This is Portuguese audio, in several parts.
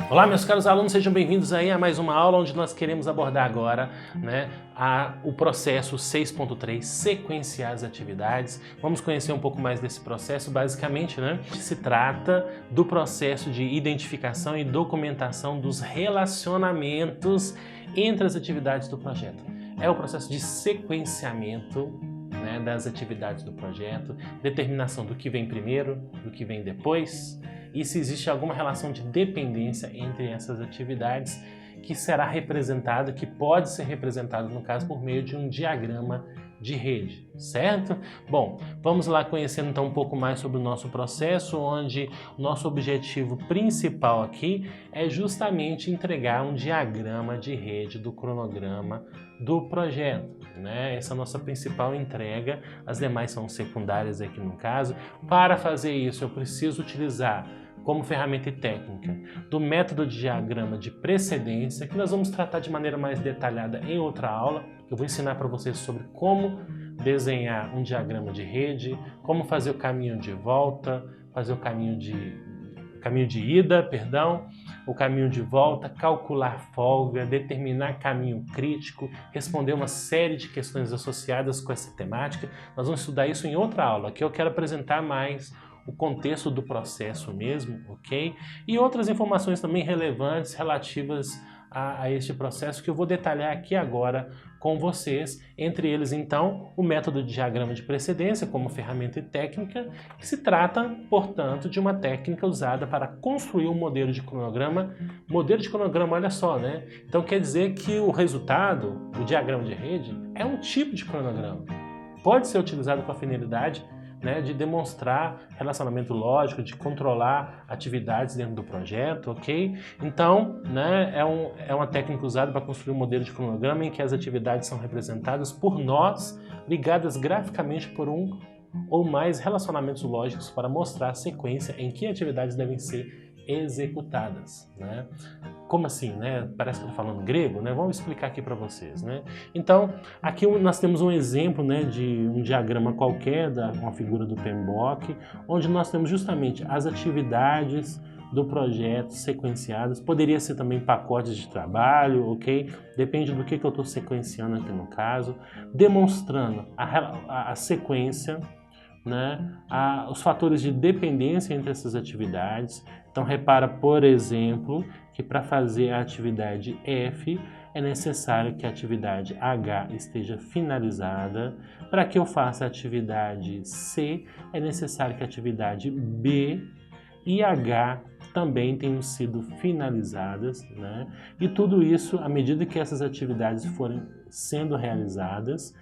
Olá, meus caros alunos, sejam bem-vindos aí a mais uma aula onde nós queremos abordar agora, o processo 6.3, sequenciar as atividades. Vamos conhecer um pouco mais desse processo. Basicamente, se trata do processo de identificação e documentação dos relacionamentos entre as atividades do projeto. É o processo de sequenciamento das atividades do projeto, determinação do que vem primeiro, do que vem depois, e se existe alguma relação de dependência entre essas atividades que será representado, que pode ser representado, no caso, por meio de um diagrama de rede, certo? Bom, vamos lá conhecendo então um pouco mais sobre o nosso processo, onde o nosso objetivo principal aqui é justamente entregar um diagrama de rede do cronograma do projeto, Essa é a nossa principal entrega, as demais são secundárias aqui no caso. Para fazer isso, eu preciso utilizar como ferramenta técnica do método de diagrama de precedência, que nós vamos tratar de maneira mais detalhada em outra aula. Eu vou ensinar para vocês sobre como desenhar um diagrama de rede, como fazer o caminho de volta, fazer o caminho de ida, o caminho de volta, calcular folga, determinar caminho crítico, responder uma série de questões associadas com essa temática. Nós vamos estudar isso em outra aula, que eu quero apresentar mais o contexto do processo mesmo, ok? E outras informações também relevantes relativas a este processo que eu vou detalhar aqui agora com vocês, entre eles então o método de diagrama de precedência como ferramenta técnica, que se trata, portanto, de uma técnica usada para construir um modelo de cronograma. Modelo de cronograma, olha só, Então quer dizer que o resultado, o diagrama de rede, é um tipo de cronograma. Pode ser utilizado com a finalidade de demonstrar relacionamento lógico, de controlar atividades dentro do projeto, ok? Então, é uma técnica usada para construir um modelo de cronograma em que as atividades são representadas por nós, ligadas graficamente por um ou mais relacionamentos lógicos para mostrar a sequência em que atividades devem ser executadas, Como assim, Parece que eu estou falando grego, Vamos explicar aqui para vocês, Então, aqui nós temos um exemplo, de um diagrama qualquer, uma figura do PMBOK, onde nós temos justamente as atividades do projeto sequenciadas. Poderia ser também pacotes de trabalho, ok? Depende do que eu estou sequenciando aqui no caso, demonstrando a sequência, os fatores de dependência entre essas atividades. Então repara, por exemplo, que para fazer a atividade F é necessário que a atividade H esteja finalizada. Para que eu faça a atividade C, é necessário que a atividade B e H também tenham sido finalizadas, E tudo isso, à medida que essas atividades forem sendo realizadas,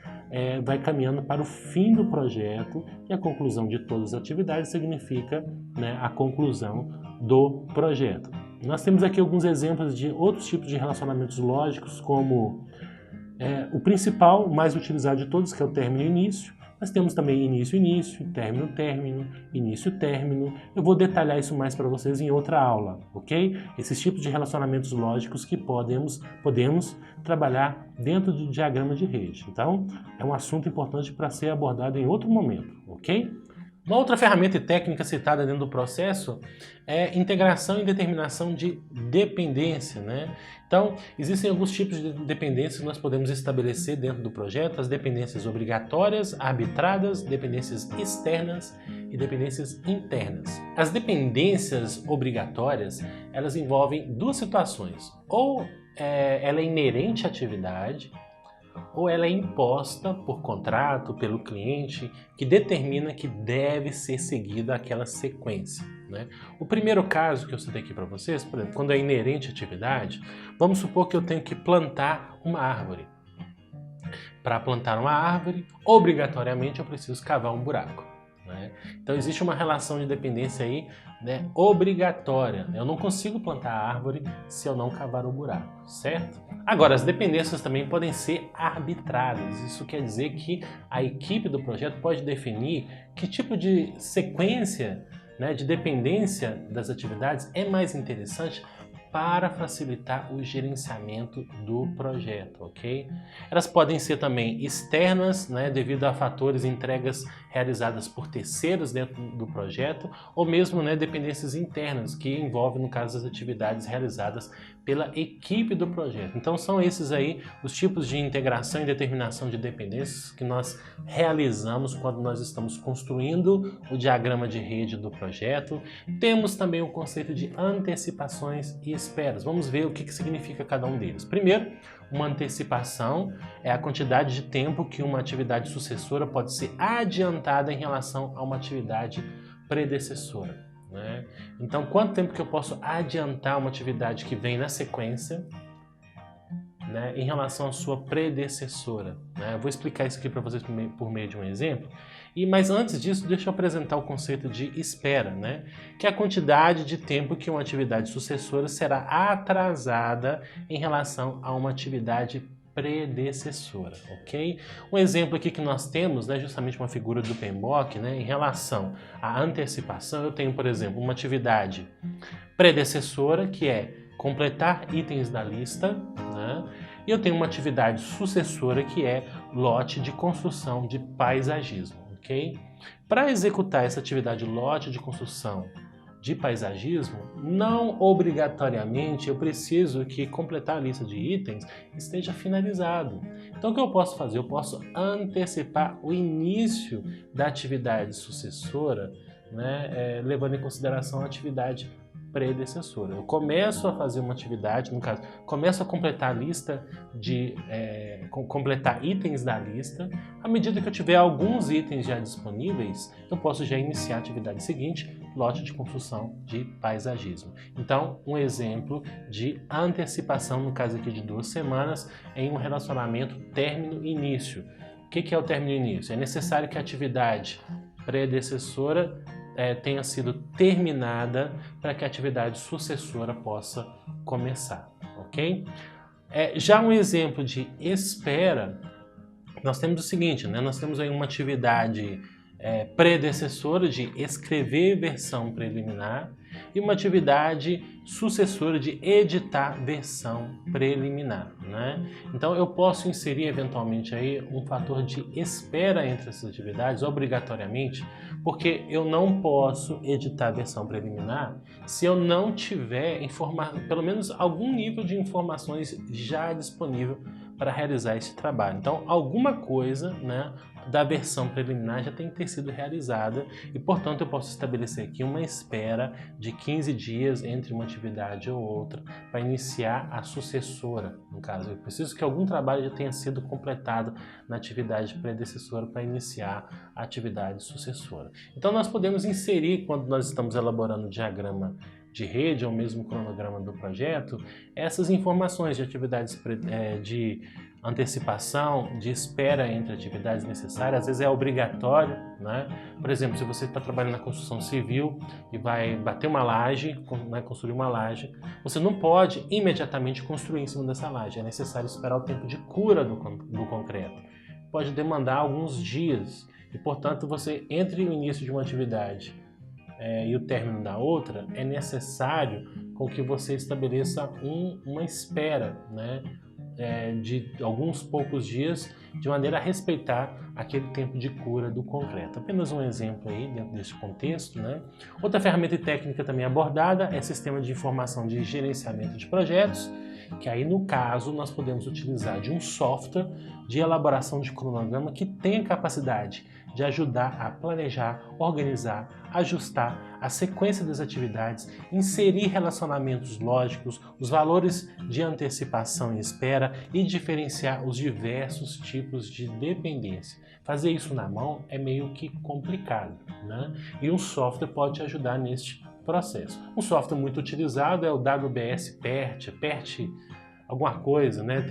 vai caminhando para o fim do projeto, e a conclusão de todas as atividades significa a conclusão do projeto. Nós temos aqui alguns exemplos de outros tipos de relacionamentos lógicos, como o principal, o mais utilizado de todos, que é o término e início. Nós temos também início-início, término-término, início-término. Eu vou detalhar isso mais para vocês em outra aula, ok? Esses tipos de relacionamentos lógicos que podemos trabalhar dentro do diagrama de rede. Então, é um assunto importante para ser abordado em outro momento, ok? Uma outra ferramenta técnica citada dentro do processo é integração e determinação de dependência, Então, existem alguns tipos de dependências que nós podemos estabelecer dentro do projeto: as dependências obrigatórias, arbitradas, dependências externas e dependências internas. As dependências obrigatórias, elas envolvem duas situações: ou ela é inerente à atividade, ou ela é imposta por contrato, pelo cliente, que determina que deve ser seguida aquela sequência. O primeiro caso que eu citei aqui para vocês, por exemplo, quando é inerente à atividade, vamos supor que eu tenho que plantar uma árvore. Para plantar uma árvore, obrigatoriamente eu preciso cavar um buraco. Então existe uma relação de dependência aí, obrigatória. Eu não consigo plantar a árvore se eu não cavar o buraco, certo? Agora, as dependências também podem ser arbitrárias. Isso quer dizer que a equipe do projeto pode definir que tipo de sequência, de dependência das atividades é mais interessante para facilitar o gerenciamento do projeto, ok? Elas podem ser também externas, né, devido a fatores e entregas realizadas por terceiros dentro do projeto, ou mesmo, né, dependências internas, que envolvem, no caso, as atividades realizadas pela equipe do projeto. Então são esses aí os tipos de integração e determinação de dependências que nós realizamos quando nós estamos construindo o diagrama de rede do projeto. Temos também o conceito de antecipações e esperas. Vamos ver o que significa cada um deles. Primeiro, uma antecipação é a quantidade de tempo que uma atividade sucessora pode ser adiantada em relação a uma atividade predecessora, né? Então, quanto tempo que eu posso adiantar uma atividade que vem na sequência, né, em relação à sua predecessora, né? Eu vou explicar isso aqui para vocês por meio de um exemplo. Mas antes disso, deixa eu apresentar o conceito de espera, né? Que é a quantidade de tempo que uma atividade sucessora será atrasada em relação a uma atividade predecessora, ok? Um exemplo aqui que nós temos, né, justamente uma figura do PMBOK, né, em relação à antecipação. Eu tenho, por exemplo, uma atividade predecessora, que é completar itens da lista, né? E eu tenho uma atividade sucessora, que é lote de construção de paisagismo, ok? Para executar essa atividade lote de construção de paisagismo, não obrigatoriamente eu preciso que completar a lista de itens esteja finalizado. Então o que eu posso fazer? Eu posso antecipar o início da atividade sucessora, né, levando em consideração a atividade predecessora. Eu começo a fazer uma atividade, no caso, começo a completar a lista completar itens da lista. À medida que eu tiver alguns itens já disponíveis, eu posso já iniciar a atividade seguinte, lote de construção de paisagismo. Então, um exemplo de antecipação, no caso aqui de 2 semanas, em um relacionamento término-início. O que é o término-início? É necessário que a atividade predecessora tenha sido terminada para que a atividade sucessora possa começar, ok? Já um exemplo de espera, nós temos o seguinte, né? Nós temos aí uma atividade predecessora de escrever versão preliminar e uma atividade sucessora de editar versão preliminar, né? Então eu posso inserir eventualmente aí um fator de espera entre essas atividades, obrigatoriamente, porque eu não posso editar a versão preliminar se eu não tiver pelo menos algum nível de informações já disponível para realizar esse trabalho. Então alguma coisa, né, da versão preliminar já tem que ter sido realizada e, portanto, eu posso estabelecer aqui uma espera de 15 dias entre uma atividade ou outra para iniciar a sucessora. No caso, eu preciso que algum trabalho já tenha sido completado na atividade predecessora para iniciar a atividade sucessora. Então, nós podemos inserir, quando nós estamos elaborando o diagrama de rede ou mesmo o cronograma do projeto, essas informações de atividades de antecipação, de espera entre atividades necessárias. Às vezes é obrigatório, né? Por exemplo, se você está trabalhando na construção civil e vai bater uma laje, né, construir uma laje, você não pode imediatamente construir em cima dessa laje. É necessário esperar o tempo de cura do concreto. Pode demandar alguns dias e, portanto, você, entre o início de uma atividade e o término da outra, é necessário com que você estabeleça uma espera, né, de alguns poucos dias, de maneira a respeitar aquele tempo de cura do concreto. Apenas um exemplo aí dentro desse contexto, né? Outra ferramenta e técnica também abordada é sistema de informação de gerenciamento de projetos, que aí no caso nós podemos utilizar de um software de elaboração de cronograma que tenha capacidade de ajudar a planejar, organizar, ajustar a sequência das atividades, inserir relacionamentos lógicos, os valores de antecipação e espera e diferenciar os diversos tipos de dependência. Fazer isso na mão é meio que complicado, né? E um software pode te ajudar neste processo. Um software muito utilizado é o WBS PERT, alguma coisa, né?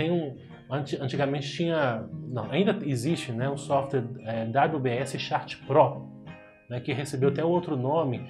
Antigamente tinha, não, ainda existe, né, um software WBS Chart Pro, né, que recebeu até outro nome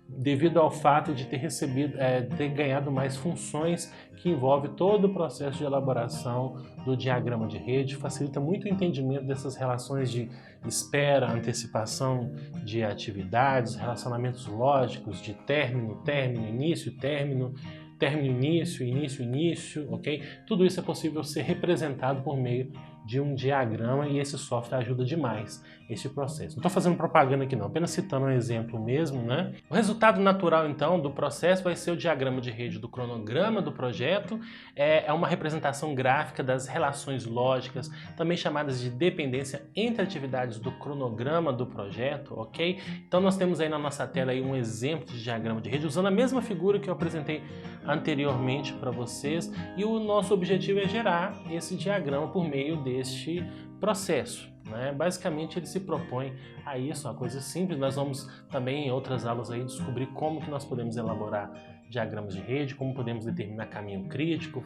devido ao fato de ter ganhado mais funções, que envolve todo o processo de elaboração do diagrama de rede, facilita muito o entendimento dessas relações de espera, antecipação de atividades, relacionamentos lógicos de término, início, término, término, início, início, início, ok? Tudo isso é possível ser representado por meio de um diagrama e esse software ajuda demais esse processo. Não estou fazendo propaganda aqui não, apenas citando um exemplo mesmo, né? O resultado natural, então, do processo vai ser o diagrama de rede do cronograma do projeto, é uma representação gráfica das relações lógicas, também chamadas de dependência entre atividades do cronograma do projeto, ok? Então nós temos aí na nossa tela aí um exemplo de diagrama de rede, usando a mesma figura que eu apresentei anteriormente para vocês, e o nosso objetivo é gerar esse diagrama por meio deste processo, né? Basicamente ele se propõe a isso, uma coisa simples. Nós vamos também em outras aulas aí descobrir como que nós podemos elaborar diagramas de rede, como podemos determinar caminho crítico,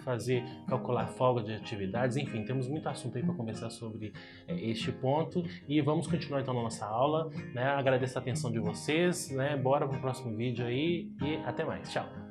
calcular folga de atividades, enfim, temos muito assunto aí para conversar sobre este ponto e vamos continuar então na nossa aula, né? Agradeço a atenção de vocês, né? Bora para o próximo vídeo aí e até mais, tchau!